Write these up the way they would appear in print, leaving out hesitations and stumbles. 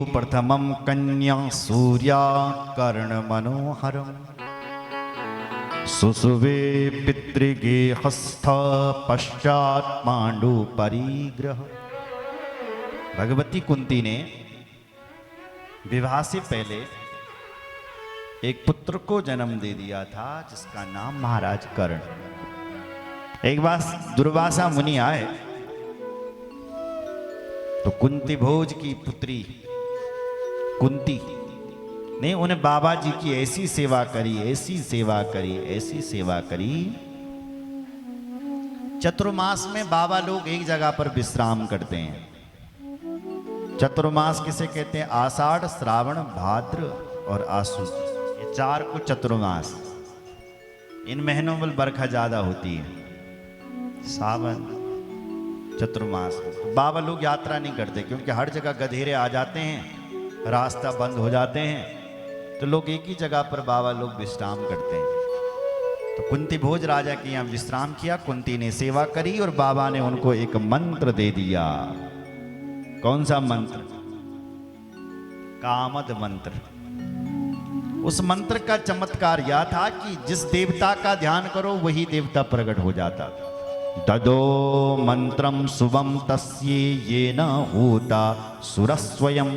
प्रथमं कन्या सूर्या कर्ण मनोहरम सुसुवे पितृगे हस्थ पश्चात पांडु परिग्रह। भगवती कुंती ने विवाह से पहले एक पुत्र को जन्म दे दिया था जिसका नाम महाराज कर्ण। एक बार दुर्वासा मुनि आए तो कुंती भोज की पुत्री कुंती ने उन्हें बाबा जी की ऐसी सेवा करी, ऐसी सेवा करी, ऐसी सेवा करी। चतुर्मास में बाबा लोग एक जगह पर विश्राम करते हैं। चतुर्मास किसे कहते हैं? आषाढ़, श्रावण, भाद्र और आसू, ये चार को चतुर्मास। इन महीनों में बरखा ज्यादा होती है, सावन, चतुर्मास। तो बाबा लोग यात्रा नहीं करते क्योंकि हर जगह गधेरे आ जाते हैं, रास्ता बंद हो जाते हैं, तो लोग एक ही जगह पर बाबा लोग विश्राम करते हैं। तो कुंती भोज राजा के यहाँ विश्राम किया, कुंती ने सेवा करी और बाबा ने उनको एक मंत्र दे दिया। कौन सा मंत्र? कामद मंत्र। उस मंत्र का चमत्कार यह था कि जिस देवता का ध्यान करो वही देवता प्रकट हो जाता। ददो मंत्रम शुभम तस्ये येन होता सुरस्वयं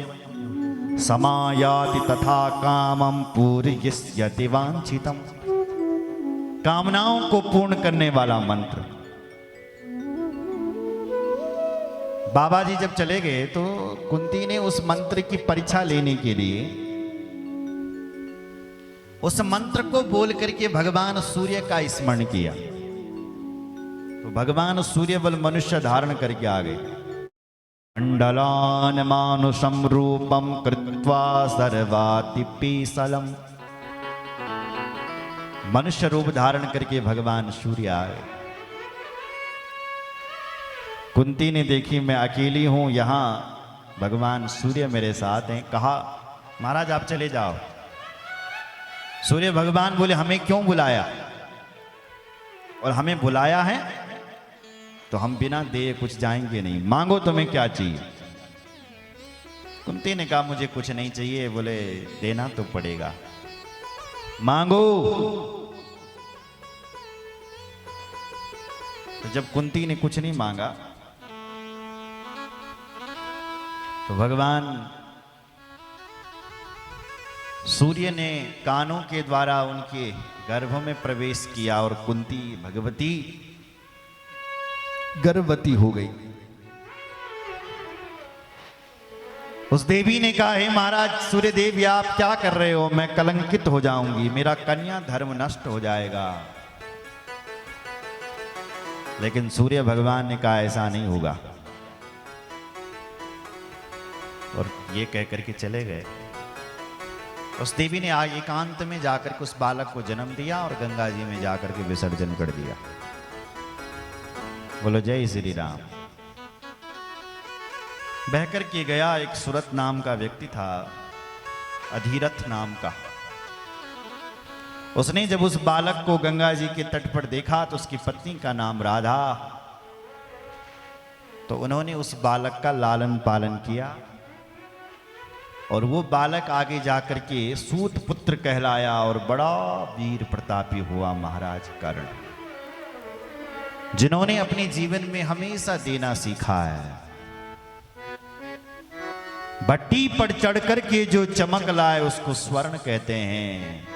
समायाति तथा कामं पूरयिष्यति वांछितम्। कामनाओं को पूर्ण करने वाला मंत्र। बाबा जी जब चले गए तो कुंती ने उस मंत्र की परीक्षा लेने के लिए उस मंत्र को बोल करके भगवान सूर्य का स्मरण किया। तो भगवान सूर्य बल मनुष्य धारण करके आ गए। मंडलान मानुषम रूपम कृत्वा सर्वातिपीसलम। मनुष्य रूप धारण करके भगवान सूर्य आए। कुंती ने देखी मैं अकेली हूं, यहां भगवान सूर्य मेरे साथ हैं। कहा महाराज आप चले जाओ। सूर्य भगवान बोले हमें क्यों बुलाया? और हमें बुलाया है तो हम बिना दे कुछ जाएंगे नहीं। मांगो तुम्हें क्या चाहिए? कुंती ने कहा मुझे कुछ नहीं चाहिए। बोले देना तो पड़ेगा, मांगो। तो जब कुंती ने कुछ नहीं मांगा तो भगवान सूर्य ने कानों के द्वारा उनके गर्भ में प्रवेश किया और कुंती भगवती गर्भवती हो गई। उस देवी ने कहा हे महाराज सूर्य देवी आप क्या कर रहे हो? मैं कलंकित हो जाऊंगी, मेरा कन्या धर्म नष्ट हो जाएगा। लेकिन सूर्य भगवान ने कहा ऐसा नहीं होगा, और ये कह करके चले गए। उस देवी ने एकांत में जाकर के उस बालक को जन्म दिया और गंगा जी में जाकर के विसर्जन कर दिया। बोलो जय श्री राम। बहकर के गया एक सुरत नाम का व्यक्ति था, अधीरथ नाम का। उसने जब उस बालक को गंगा जी के तट पर देखा तो उसकी पत्नी का नाम राधा, तो उन्होंने उस बालक का लालन पालन किया और वो बालक आगे जाकर के सूत पुत्र कहलाया और बड़ा वीर प्रतापी हुआ महाराज कर्ण, जिन्होंने अपने जीवन में हमेशा देना सीखा है। भट्टी पर चढ़ करके जो चमक लाए उसको स्वर्ण कहते हैं,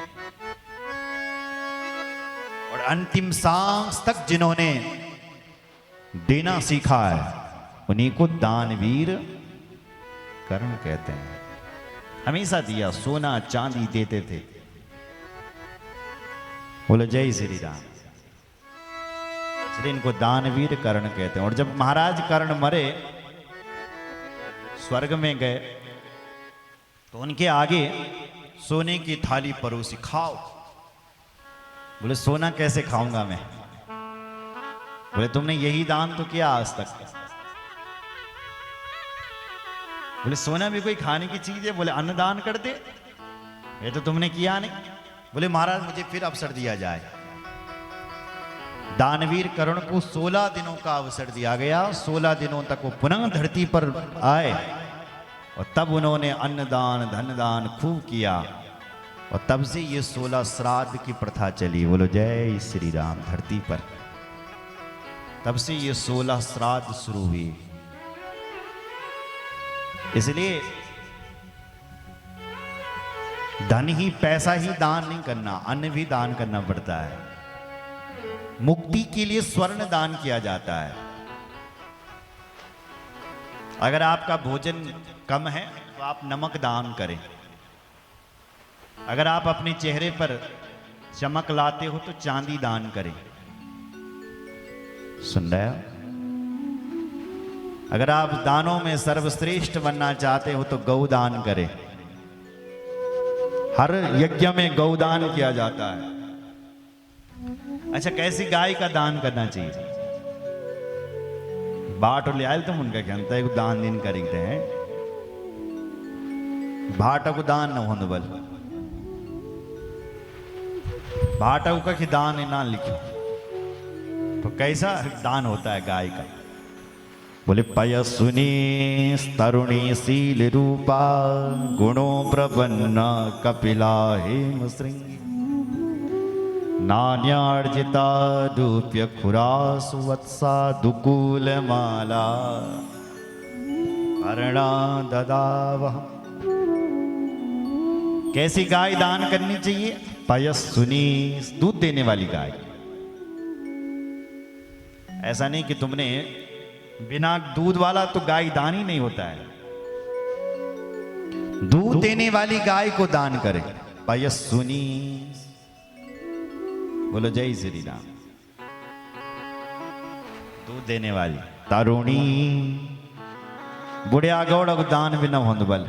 और अंतिम सांस तक जिन्होंने देना सीखा है उन्हीं को दानवीर कर्ण कहते हैं। हमेशा दिया, सोना चांदी देते थे। बोले जय श्री राम। इसलिए इनको दानवीर कर्ण कहते हैं। और जब महाराज कर्ण मरे, स्वर्ग में गए, तो उनके आगे सोने की थाली परोसी, खाओ। बोले सोना कैसे खाऊंगा मैं? बोले तुमने यही दान तो किया आज तक। बोले सोना भी कोई खाने की चीज है? बोले अन्नदान कर दे, ये तो तुमने किया नहीं। बोले महाराज मुझे फिर अवसर दिया जाए। दानवीर कर्ण को 16 दिनों का अवसर दिया गया। 16 दिनों तक वो पुनः धरती पर आए और तब उन्होंने अन्नदान धनदान खूब किया और तब से ये 16 श्राद्ध की प्रथा चली। बोलो जय श्री राम। धरती पर तब से ये 16 श्राद्ध शुरू हुई। इसलिए धन ही पैसा ही दान नहीं करना, अन्न भी दान करना पड़ता है। मुक्ति के लिए स्वर्ण दान किया जाता है। अगर आपका भोजन कम है तो आप नमक दान करें। अगर आप अपने चेहरे पर चमक लाते हो तो चांदी दान करें। सुन रहे हो? अगर आप दानों में सर्वश्रेष्ठ बनना चाहते हो तो गौ दान करें। हर यज्ञ में गौदान किया जाता है। अच्छा, कैसी गाय का दान करना चाहिए? बाट ले आए तुम उनका कहता है दान दिन करेंगे हैं भाट को दान न होने बल भाट का कि दान ना लिखो तो कैसा दान होता है गाय का? बोले पयसुनी तरुणी शील रूपा गुणों प्रपन्न कपिला हेम श्रृंगी नान्यार्जिता रूप्य खुरासु वत्सा दुकूल माला हरणा ददावह। कैसी गाय दान करनी चाहिए? पयसुनी, दूध देने वाली गाय। ऐसा नहीं कि तुमने बिना दूध वाला तो गाय दान ही नहीं होता है। दूध देने वाली गाय को दान करें। पयसुनी, बोलो जय श्री राम। दूध देने वाली तरुणी, बुढ़िया गौड़ को दान भी न होंद बल।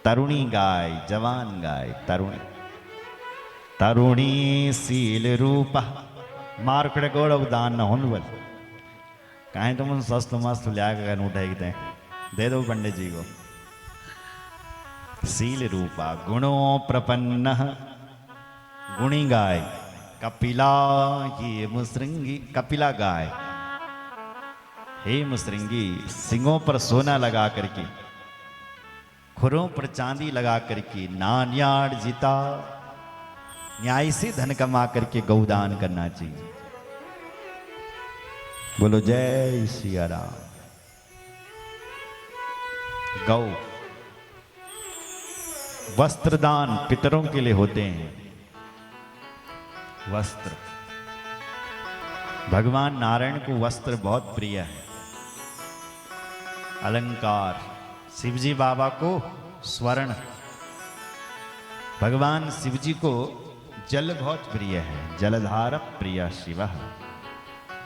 तरुणी गाय, जवान गाय, तरुणी तरुणी शील रूपा मारकड़े गौड़ को दान न होंद बल। कहें तुम सस्त मस्त लिया उठाई दे दो पंडित जी को। शील रूपा गुणों प्रपन्न, गुणी गाय। कपिला हेम श्रृंगी, कपिला गाय हेम श्रृंगी, सिंगों पर सोना लगा करके, खुरों पर चांदी लगा करके, नान्यार्जिता, न्याय से धन कमा करके गौदान करना चाहिए। बोलो जय सिया राम। गौ वस्त्रदान पितरों के लिए होते हैं। वस्त्र, भगवान नारायण को वस्त्र बहुत प्रिय है। अलंकार, शिवजी बाबा को स्वर्ण। भगवान शिवजी को जल बहुत प्रिय है। जलधार प्रिय शिव।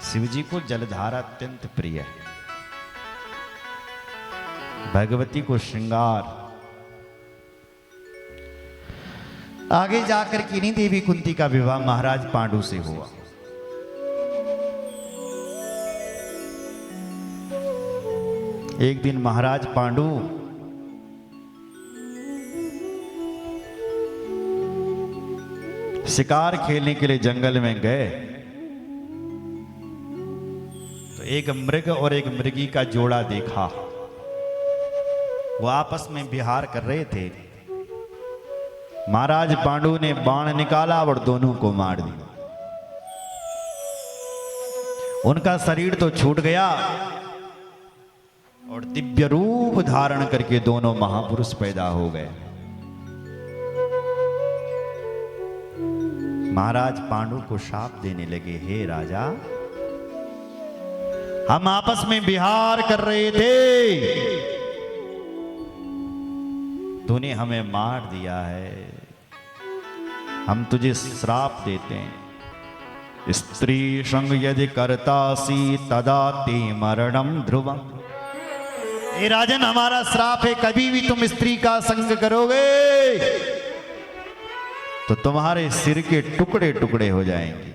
शिवजी को जलधारा अत्यंत प्रिय है। भगवती को श्रृंगार। आगे जाकर किन्हीं देवी कुंती का विवाह महाराज पांडु से हुआ। एक दिन महाराज पांडु शिकार खेलने के लिए जंगल में गए तो एक मृग और एक मृगी का जोड़ा देखा। वो आपस में विहार कर रहे थे। महाराज पांडु ने बाण निकाला और दोनों को मार दिया। उनका शरीर तो छूट गया और दिव्य रूप धारण करके दोनों महापुरुष पैदा हो गए। महाराज पांडु को शाप देने लगे, हे राजा, हम आपस में विहार कर रहे थे, तूने हमें मार दिया है। हम तुझे श्राप देते हैं, स्त्री संग यदि करतासी तदा ते मरणम ध्रुवम। ए राजन, हमारा श्राप है, कभी भी तुम स्त्री का संग करोगे तो तुम्हारे सिर के टुकड़े टुकड़े हो जाएंगे।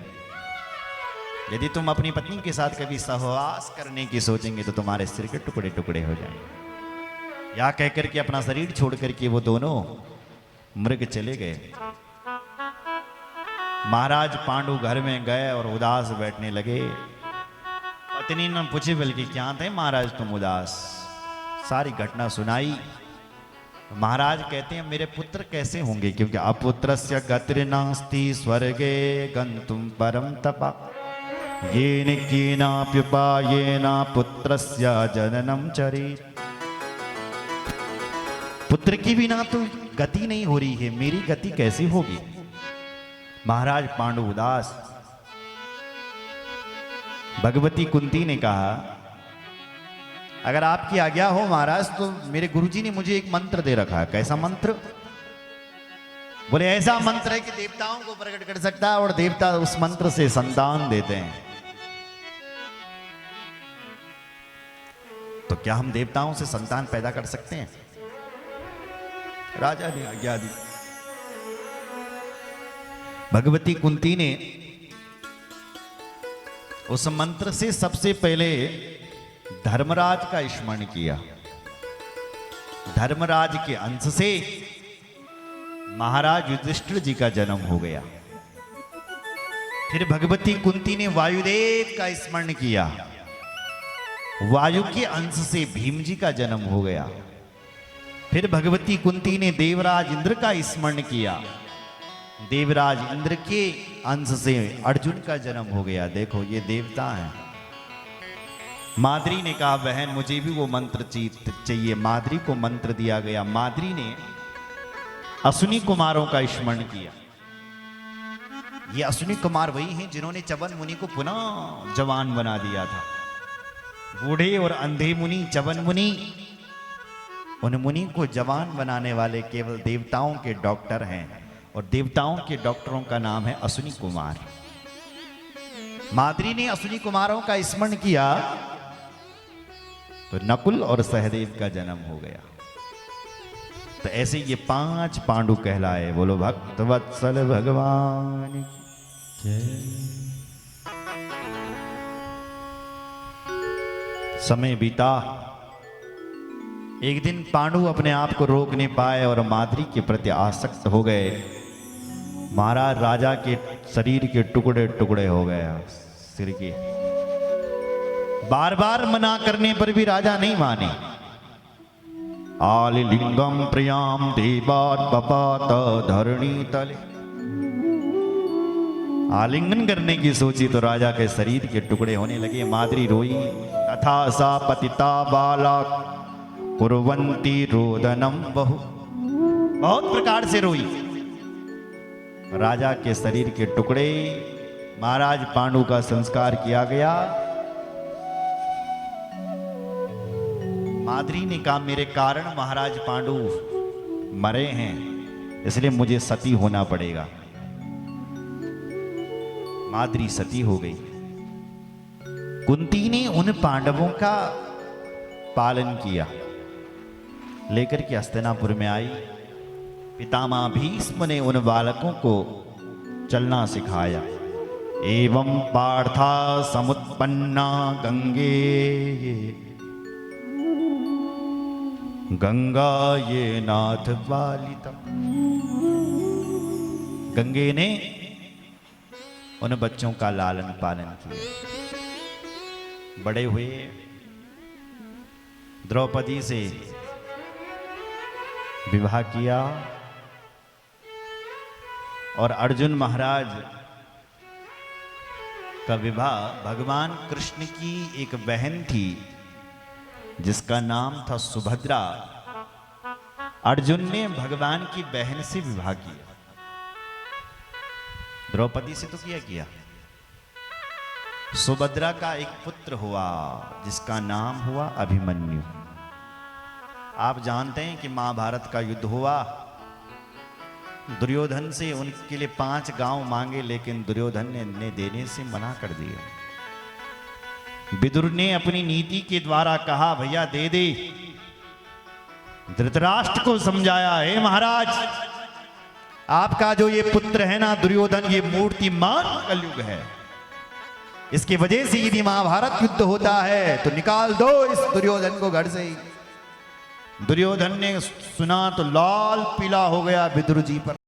यदि तुम अपनी पत्नी के साथ कभी सहवास करने की सोचेंगे तो तुम्हारे सिर के टुकड़े टुकड़े हो जाएंगे। या कहकर के अपना शरीर छोड़ करके वो दोनों मृग चले गए। महाराज पांडु घर में गए और उदास बैठने लगे। पत्नी ने पूछे, बल्कि क्या थे महाराज तुम उदास? सारी घटना सुनाई। महाराज कहते हैं मेरे पुत्र कैसे होंगे, क्योंकि अपुत्रस्य गतिर्नास्ति स्वर्गे गंतुम परम तपा येन केनाप्युपायेन पुत्रस्य जननम चरेत्। पुत्र की बिना तो गति नहीं हो रही है, मेरी गति कैसी होगी। महाराज पांडु उदास। भगवती कुंती ने कहा अगर आपकी आज्ञा हो महाराज तो मेरे गुरुजी ने मुझे एक मंत्र दे रखा है। कैसा मंत्र? बोले ऐसा मंत्र है कि देवताओं को प्रकट कर सकता है और देवता उस मंत्र से संतान देते हैं। तो क्या हम देवताओं से संतान पैदा कर सकते हैं? राजा ने आज्ञा दी। भगवती कुंती ने उस मंत्र से सबसे पहले धर्मराज का स्मरण किया। धर्मराज के अंश से महाराज युधिष्ठिर जी का जन्म हो गया। फिर भगवती कुंती ने वायुदेव का स्मरण किया। वायु के अंश से भीम जी का जन्म हो गया। फिर भगवती कुंती ने देवराज इंद्र का स्मरण किया। देवराज इंद्र के अंश से अर्जुन का जन्म हो गया। देखो ये देवता हैं। माद्री ने कहा बहन मुझे भी वो मंत्र चाहिए। माद्री को मंत्र दिया गया। माद्री ने अश्विनी कुमारों का स्मरण किया। ये अश्विनी कुमार वही हैं जिन्होंने च्यवन मुनि को पुनः जवान बना दिया था। बूढ़े और अंधे मुनि च्यवन मुनि, उन मुनि को जवान बनाने वाले केवल देवताओं के डॉक्टर हैं और देवताओं के डॉक्टरों का नाम है अश्विनी कुमार। माद्री ने अश्विनी कुमारों का स्मरण किया तो नकुल और सहदेव का जन्म हो गया। तो ऐसे ये 5 पांडु कहलाए। बोलो भक्त वत्सल भगवान जय। समय बीता। एक दिन पांडु अपने आप को रोक नहीं पाए और माद्री के प्रति आसक्त हो गए। महाराज राजा के शरीर के टुकड़े टुकड़े हो गए। सिर के बार बार मना करने पर भी राजा नहीं माने। आलिलिंगम प्रियाम देवात पपात धरणी तले। आलिंगन करने की सोची तो राजा के शरीर के टुकड़े होने लगे। माद्री रोई। तथा सा पतिता बाला कुर्वन्ति रोदनम बहु। बहुत प्रकार से रोई। राजा के शरीर के टुकड़े। महाराज पांडु का संस्कार किया गया। माद्री ने कहा मेरे कारण महाराज पांडु मरे हैं, इसलिए मुझे सती होना पड़ेगा। माद्री सती हो गई। कुंती ने उन पांडवों का पालन किया, लेकर के हस्तिनापुर में आई। पितामह भीष्म ने उन बालकों को चलना सिखाया। एवं पार्था समुत्पन्ना गंगे गंगा ये नाथ पालिता। गंगे ने उन बच्चों का लालन पालन किया। बड़े हुए। द्रौपदी से विवाह किया और अर्जुन महाराज का विवाह भगवान कृष्ण की एक बहन थी जिसका नाम था सुभद्रा। अर्जुन ने भगवान की बहन से विवाह किया। द्रौपदी से तो किया। सुभद्रा का एक पुत्र हुआ जिसका नाम हुआ अभिमन्यु। आप जानते हैं कि महाभारत का युद्ध हुआ। दुर्योधन से उनके लिए 5 गांव मांगे, लेकिन दुर्योधन ने देने से मना कर दिया। विदुर ने अपनी नीति के द्वारा कहा भैया दे दे। धृतराष्ट्र को समझाया हे महाराज आपका जो ये पुत्र है ना दुर्योधन, ये मूर्तिमान कलयुग है। इसकी वजह से यदि महाभारत युद्ध होता है तो निकाल दो इस दुर्योधन को घर से ही। दुर्योधन ने सुना तो लाल पीला हो गया विदुर जी पर।